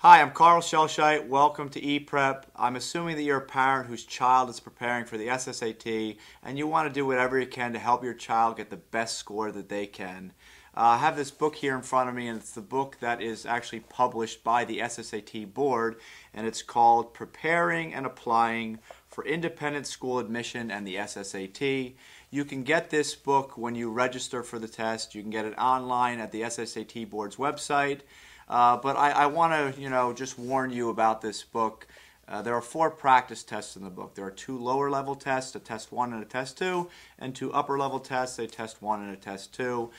Hi, I'm Carl Schelscheit. Welcome to ePrep. I'm assuming that you're a parent whose child is preparing for the SSAT and you want to do whatever you can to help your child get the best score that they can. I have this book here in front of me, and it's the book that is actually published by the SSAT board, and it's called Preparing and Applying for Independent School Admission and the SSAT. You can get this book when you register for the test. You can get it online at the SSAT board's website. But I want to, just warn you about this book. There are 4 practice tests in the book. There are 2 lower level tests, a test 1 and a test 2, and 2 upper level tests, a test 1 and a test 2.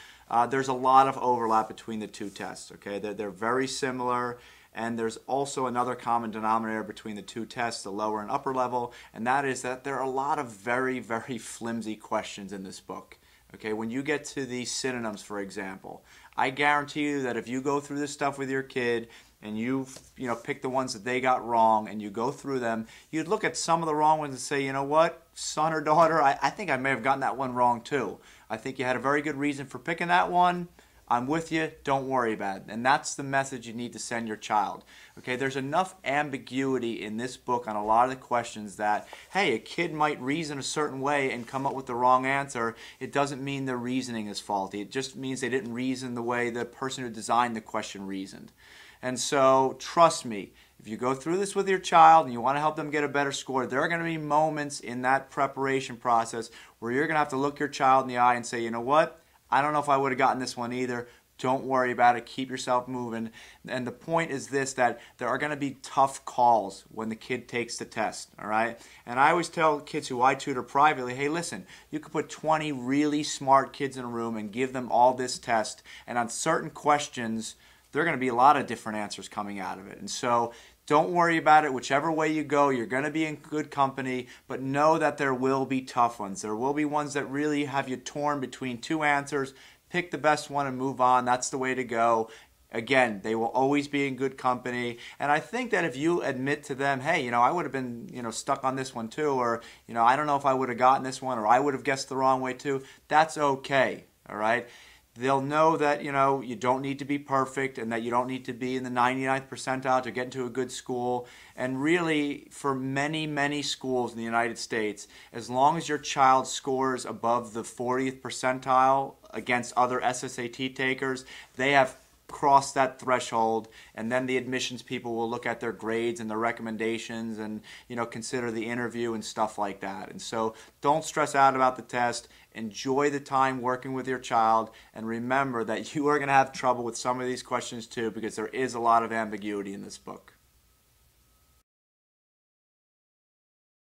There's a lot of overlap between the 2 tests. Okay, they're very similar, and there's also another common denominator between the 2 tests, the lower and upper level, and that is that there are a lot of very, very flimsy questions in this book. Okay, when you get to the synonyms, for example, I guarantee you that if you go through this stuff with your kid and you pick the ones that they got wrong and you go through them, you'd look at some of the wrong ones and say, you know what, son or daughter, I think I may have gotten that one wrong too. I think you had a very good reason for picking that one. I'm with you, don't worry about it. And that's the message you need to send your child. Okay, there's enough ambiguity in this book on a lot of the questions that, hey, a kid might reason a certain way and come up with the wrong answer. It doesn't mean their reasoning is faulty. It just means they didn't reason the way the person who designed the question reasoned. And so, trust me, if you go through this with your child and you want to help them get a better score, there are going to be moments in that preparation process where you're going to have to look your child in the eye and say, you know what? I don't know if I would have gotten this one either. Don't worry about it. Keep yourself moving. And the point is this, that there are going to be tough calls when the kid takes the test, all right? And I always tell kids who I tutor privately, hey, listen, you could put 20 really smart kids in a room and give them all this test, and on certain questions, there are going to be a lot of different answers coming out of it. And so don't worry about it. Whichever way you go, you're going to be in good company, but know that there will be tough ones. There will be ones that really have you torn between 2 answers. Pick the best one and move on. That's the way to go. Again, they will always be in good company. And I think that if you admit to them, hey, I would have been, stuck on this one too, or, I don't know if I would have gotten this one, or I would have guessed the wrong way too, that's okay, all right? They'll know that, you don't need to be perfect and that you don't need to be in the 99th percentile to get into a good school. And really, for many, many schools in the United States, as long as your child scores above the 40th percentile against other SSAT takers, they have cross that threshold, and then the admissions people will look at their grades and their recommendations and consider the interview and stuff like that. And so don't stress out about the test. Enjoy the time working with your child, and remember that you are going to have trouble with some of these questions too, because there is a lot of ambiguity in this book.